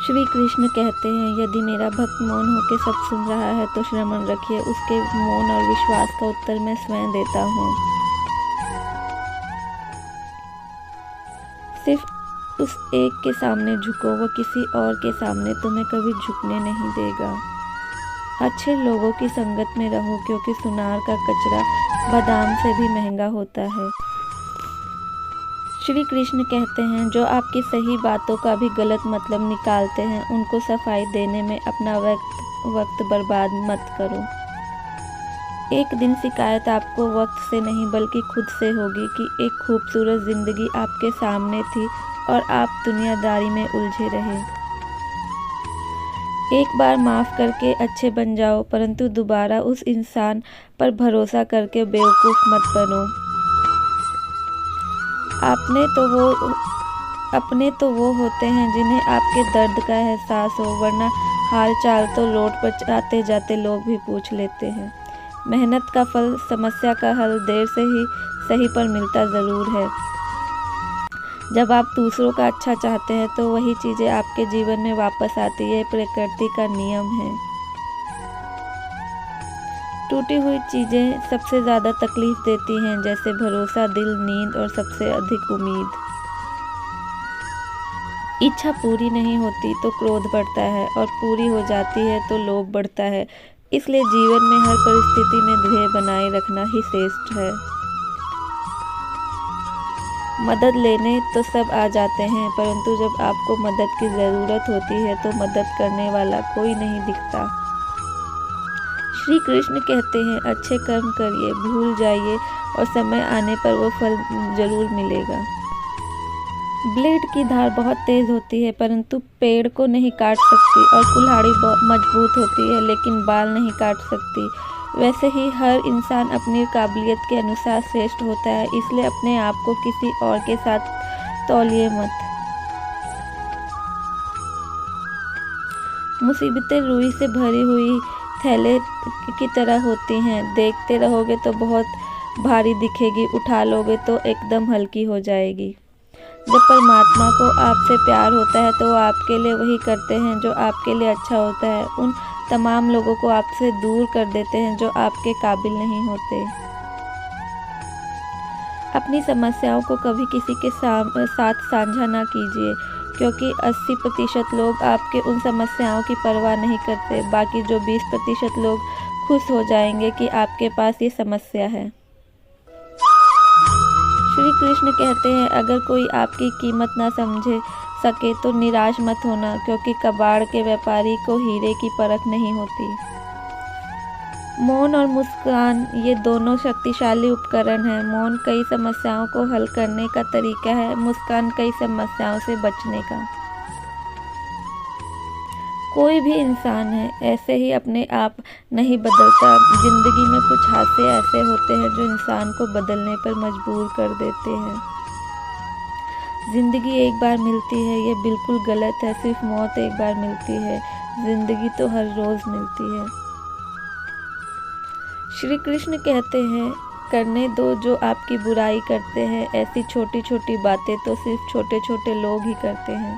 श्री कृष्ण कहते हैं, यदि मेरा भक्त मौन होकर सब सुन रहा है तो श्रवण रखिए, उसके मौन और विश्वास का उत्तर मैं स्वयं देता हूँ। सिर्फ उस एक के सामने झुको, वो किसी और के सामने तुम्हें कभी झुकने नहीं देगा। अच्छे लोगों की संगत में रहो, क्योंकि सुनार का कचरा बादाम से भी महंगा होता है। श्री कृष्ण कहते हैं, जो आपकी सही बातों का भी गलत मतलब निकालते हैं, उनको सफाई देने में अपना वक्त बर्बाद मत करो। एक दिन शिकायत आपको वक्त से नहीं बल्कि खुद से होगी कि एक खूबसूरत जिंदगी आपके सामने थी और आप दुनियादारी में उलझे रहे। एक बार माफ़ करके अच्छे बन जाओ, परंतु दोबारा उस इंसान पर भरोसा करके बेवकूफ़ मत बनो। अपने तो वो होते हैं जिन्हें आपके दर्द का एहसास हो, वरना हाल चाल तो रोड पर आते जाते लोग भी पूछ लेते हैं। मेहनत का फल, समस्या का हल देर से ही सही पर मिलता ज़रूर है। जब आप दूसरों का अच्छा चाहते हैं तो वही चीज़ें आपके जीवन में वापस आती है, प्रकृति का नियम है। टूटी हुई चीज़ें सबसे ज़्यादा तकलीफ देती हैं, जैसे भरोसा, दिल, नींद और सबसे अधिक उम्मीद। इच्छा पूरी नहीं होती तो क्रोध बढ़ता है और पूरी हो जाती है तो लोभ बढ़ता है। इसलिए जीवन में हर परिस्थिति में ध्येय बनाए रखना ही श्रेष्ठ है। मदद लेने तो सब आ जाते हैं, परंतु जब आपको मदद की ज़रूरत होती है तो मदद करने वाला कोई नहीं दिखता। श्री कृष्ण कहते हैं, अच्छे कर्म करिए, भूल जाइए और समय आने पर वो फल जरूर मिलेगा। ब्लेड की धार बहुत तेज होती है, परंतु पेड़ को नहीं काट सकती, और कुल्हाड़ी मजबूत होती है लेकिन बाल नहीं काट सकती। वैसे ही हर इंसान अपनी काबिलियत के अनुसार श्रेष्ठ होता है, इसलिए अपने आप को किसी और के साथ तौलिए मत। मुसीबतें रुई से भरी हुई थैले की तरह होती हैं, देखते रहोगे तो बहुत भारी दिखेगी, उठा लोगे तो एकदम हल्की हो जाएगी। जब परमात्मा को आपसे प्यार होता है तो वो आपके लिए वही करते हैं जो आपके लिए अच्छा होता है। उन तमाम लोगों को आपसे दूर कर देते हैं जो आपके काबिल नहीं होते। अपनी समस्याओं को कभी किसी के साथ साझा ना कीजिए, क्योंकि 80% लोग आपके उन समस्याओं की परवाह नहीं करते। बाकी जो 20% लोग खुश हो जाएंगे कि आपके पास ये समस्या है। श्री कृष्ण कहते हैं, अगर कोई आपकी कीमत ना समझे सके तो निराश मत होना, क्योंकि कबाड़ के व्यापारी को हीरे की परख नहीं होती। मौन और मुस्कान ये दोनों शक्तिशाली उपकरण हैं। मौन कई समस्याओं को हल करने का तरीका है, मुस्कान कई समस्याओं से बचने का। कोई भी इंसान है ऐसे ही अपने आप नहीं बदलता। जिंदगी में कुछ हादसे ऐसे होते हैं जो इंसान को बदलने पर मजबूर कर देते हैं। जिंदगी एक बार मिलती है ये बिल्कुल गलत है, सिर्फ मौत एक बार मिलती है, जिंदगी तो हर रोज मिलती है। श्री कृष्ण कहते हैं, करने दो जो आपकी बुराई करते हैं। ऐसी छोटी छोटी बातें तो सिर्फ छोटे छोटे लोग ही करते हैं।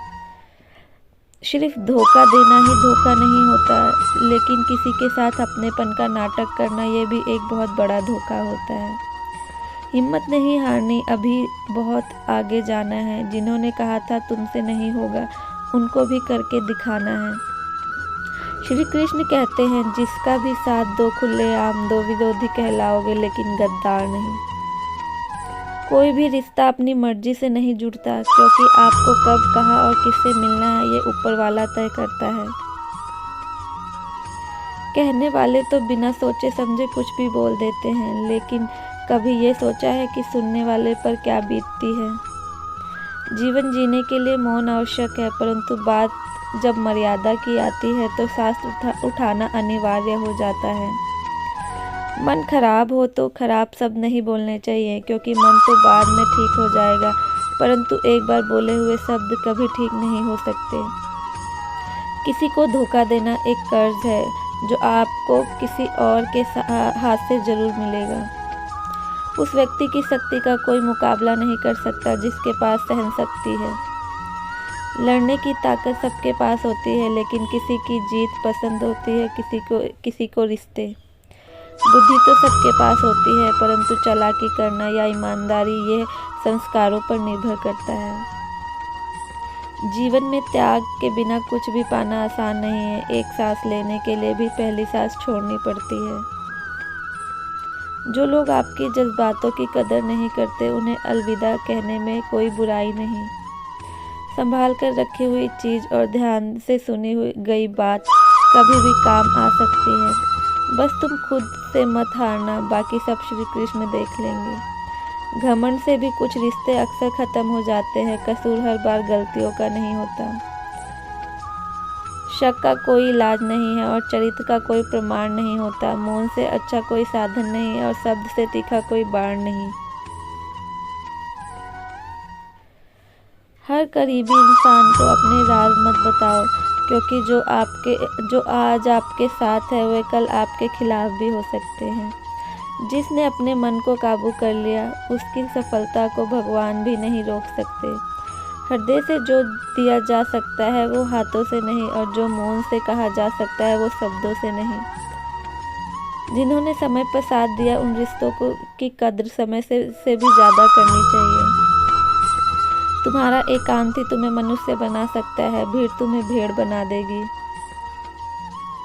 सिर्फ धोखा देना ही धोखा नहीं होता, लेकिन किसी के साथ अपनेपन का नाटक करना ये भी एक बहुत बड़ा धोखा होता है। हिम्मत नहीं हारनी, अभी बहुत आगे जाना है। जिन्होंने कहा था तुमसे नहीं होगा, उनको भी करके दिखाना है। श्री कृष्ण कहते हैं, जिसका भी साथ दो खुलेआम दो, विरोधी कहलाओगे लेकिन गद्दार नहीं। कोई भी रिश्ता अपनी मर्जी से नहीं जुड़ता, क्योंकि आपको कब, कहाँ और किससे मिलना है ये ऊपर वाला तय करता है। कहने वाले तो बिना सोचे समझे कुछ भी बोल देते हैं, लेकिन कभी ये सोचा है कि सुनने वाले पर क्या बीतती है। जीवन जीने के लिए मौन आवश्यक है, परंतु बात जब मर्यादा की आती है तो सांस उठाना अनिवार्य हो जाता है। मन खराब हो तो खराब शब्द नहीं बोलने चाहिए, क्योंकि मन तो बाद में ठीक हो जाएगा, परंतु एक बार बोले हुए शब्द कभी ठीक नहीं हो सकते। किसी को धोखा देना एक कर्ज है जो आपको किसी और के हाथ से जरूर मिलेगा। उस व्यक्ति की शक्ति का कोई मुकाबला नहीं कर सकता जिसके पास सहन शक्ति है। लड़ने की ताकत सबके पास होती है, लेकिन किसी की जीत पसंद होती है, किसी को रिश्ते। बुद्धि तो सबके पास होती है, परंतु चालाकी करना या ईमानदारी ये संस्कारों पर निर्भर करता है। जीवन में त्याग के बिना कुछ भी पाना आसान नहीं है। एक सांस लेने के लिए भी पहली सांस छोड़नी पड़ती है। जो लोग आपकी जज्बातों की कदर नहीं करते, उन्हें अलविदा कहने में कोई बुराई नहीं। संभाल कर रखी हुई चीज़ और ध्यान से सुनी हुई गई बात कभी भी काम आ सकती है। बस तुम खुद से मत हारना, बाकी सब श्री कृष्ण देख लेंगे। घमंड से भी कुछ रिश्ते अक्सर खत्म हो जाते हैं। कसूर हर बार गलतियों का नहीं होता। शक का कोई इलाज नहीं है और चरित्र का कोई प्रमाण नहीं होता। मौन से अच्छा कोई साधन नहीं और शब्द से तीखा कोई बाण नहीं। हर करीबी इंसान को अपने राज मत बताओ, क्योंकि जो आज आपके साथ है वे कल आपके खिलाफ भी हो सकते हैं। जिसने अपने मन को काबू कर लिया, उसकी सफलता को भगवान भी नहीं रोक सकते। हृदय से जो दिया जा सकता है वो हाथों से नहीं, और जो मौन से कहा जा सकता है वो शब्दों से नहीं। जिन्होंने समय पर साथ दिया, उन रिश्तों की कद्र समय से भी ज़्यादा करनी चाहिए। तुम्हारा एकांत ही तुम्हें मनुष्य बना सकता है, भीड़ तुम्हें भेड़ बना देगी।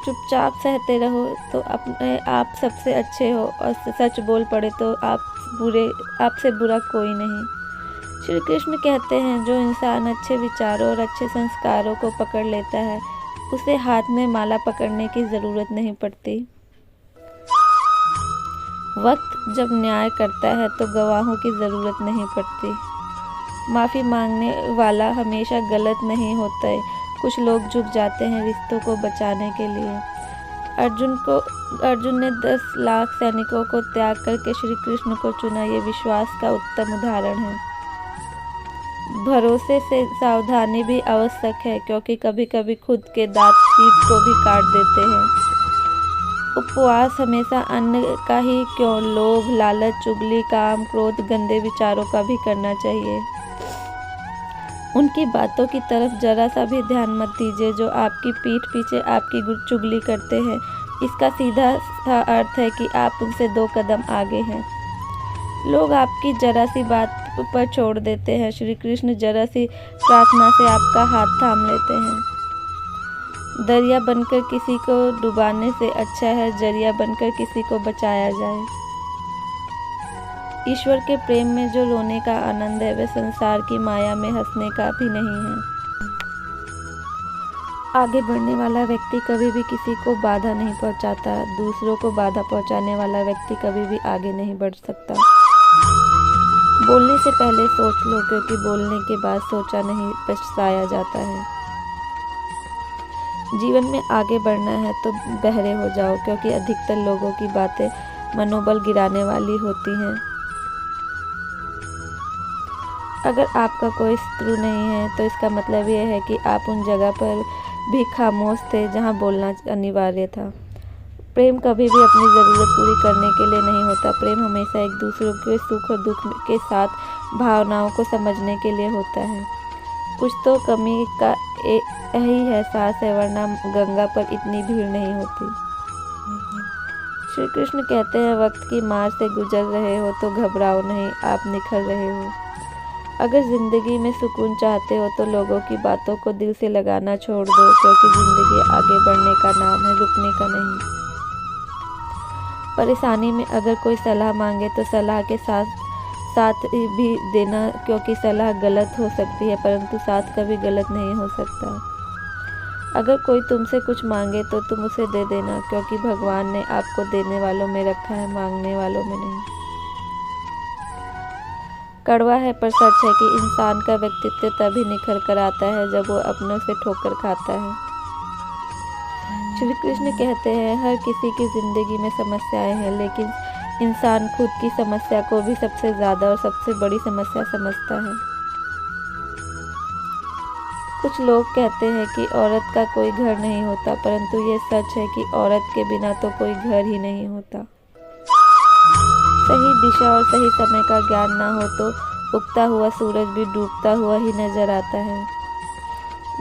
चुपचाप सहते रहो तो अपने आप सबसे अच्छे हो, और सच बोल पड़े तो आपसे बुरा कोई नहीं। श्री कृष्ण कहते हैं, जो इंसान अच्छे विचारों और अच्छे संस्कारों को पकड़ लेता है, उसे हाथ में माला पकड़ने की ज़रूरत नहीं पड़ती। वक्त जब न्याय करता है तो गवाहों की ज़रूरत नहीं पड़ती। माफ़ी मांगने वाला हमेशा गलत नहीं होता है। कुछ लोग झुक जाते हैं रिश्तों को बचाने के लिए। अर्जुन ने 10 लाख सैनिकों को त्याग करके श्री कृष्ण को चुना। ये विश्वास का उत्तम उदाहरण है। भरोसे से सावधानी भी आवश्यक है, क्योंकि कभी कभी खुद के दांत जीभ को भी काट देते हैं। उपवास हमेशा अन्न का ही क्यों, लोभ, लालच, चुगली, काम, क्रोध, गंदे विचारों का भी करना चाहिए। उनकी बातों की तरफ जरा सा भी ध्यान मत दीजिए जो आपकी पीठ पीछे आपकी चुगली करते हैं। इसका सीधा सा अर्थ है कि आप उनसे 2 कदम आगे हैं। लोग आपकी जरा सी बात पर छोड़ देते हैं। श्री कृष्ण जरा सी प्रार्थना से आपका हाथ थाम लेते हैं। दरिया बनकर किसी को डुबाने से अच्छा है जरिया बनकर किसी को बचाया जाए। ईश्वर के प्रेम में जो रोने का आनंद है, वह संसार की माया में हंसने का भी नहीं है। आगे बढ़ने वाला व्यक्ति कभी भी किसी को बाधा नहीं पहुंचाता। दूसरों को बाधा पहुंचाने वाला व्यक्ति कभी भी आगे नहीं बढ़ सकता। बोलने से पहले सोच लो, क्योंकि बोलने के बाद सोचा नहीं पछताया जाता है। जीवन में आगे बढ़ना है तो बहरे हो जाओ, क्योंकि अधिकतर लोगों की बातें मनोबल गिराने वाली होती हैं। अगर आपका कोई शत्रु नहीं है तो इसका मतलब यह है कि आप उन जगह पर भी खामोश थे जहां बोलना अनिवार्य था। प्रेम कभी भी अपनी ज़रूरत पूरी करने के लिए नहीं होता। प्रेम हमेशा एक दूसरे के सुख और दुख के साथ भावनाओं को समझने के लिए होता है। कुछ तो कमी का यही एहसास है, वरना गंगा पर इतनी भीड़ नहीं होती। श्री कृष्ण कहते हैं, वक्त की मार से गुजर रहे हो तो घबराओ नहीं, आप निखर रहे हो। अगर ज़िंदगी में सुकून चाहते हो तो लोगों की बातों को दिल से लगाना छोड़ दो, क्योंकि ज़िंदगी आगे बढ़ने का नाम है, रुकने का नहीं। परेशानी में अगर कोई सलाह मांगे तो सलाह के साथ भी देना, क्योंकि सलाह गलत हो सकती है परंतु साथ कभी गलत नहीं हो सकता। अगर कोई तुमसे कुछ मांगे तो तुम उसे दे देना, क्योंकि भगवान ने आपको देने वालों में रखा है, मांगने वालों में नहीं। कड़वा है पर सच है कि इंसान का व्यक्तित्व तभी निखर कर आता है जब वो अपनों से ठोकर खाता है। श्री कृष्ण कहते हैं, हर किसी की जिंदगी में समस्याएं हैं, लेकिन इंसान खुद की समस्या को भी सबसे ज़्यादा और सबसे बड़ी समस्या समझता है। कुछ लोग कहते हैं कि औरत का कोई घर नहीं होता, परंतु ये सच है कि औरत के बिना तो कोई घर ही नहीं होता। सही दिशा और सही समय का ज्ञान ना हो तो उगता हुआ सूरज भी डूबता हुआ ही नजर आता है।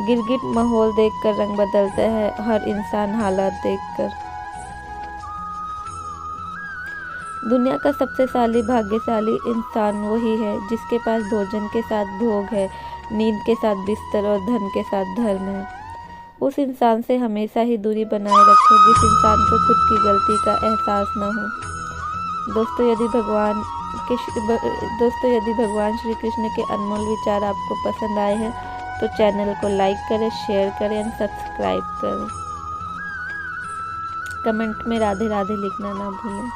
गिरगिट माहौल देखकर रंग बदलता है, हर इंसान हालात देखकर। दुनिया का सबसे भाग्यशाली इंसान वही है जिसके पास भोजन के साथ भोग है, नींद के साथ बिस्तर और धन के साथ धर्म है। उस इंसान से हमेशा ही दूरी बनाए रखें जिस इंसान को खुद की गलती का एहसास न हो। दोस्तों, यदि भगवान श्री कृष्ण के अनमोल विचार आपको पसंद आए हैं तो चैनल को लाइक करें, शेयर करें और सब्सक्राइब करें। कमेंट में राधे राधे लिखना ना भूलें।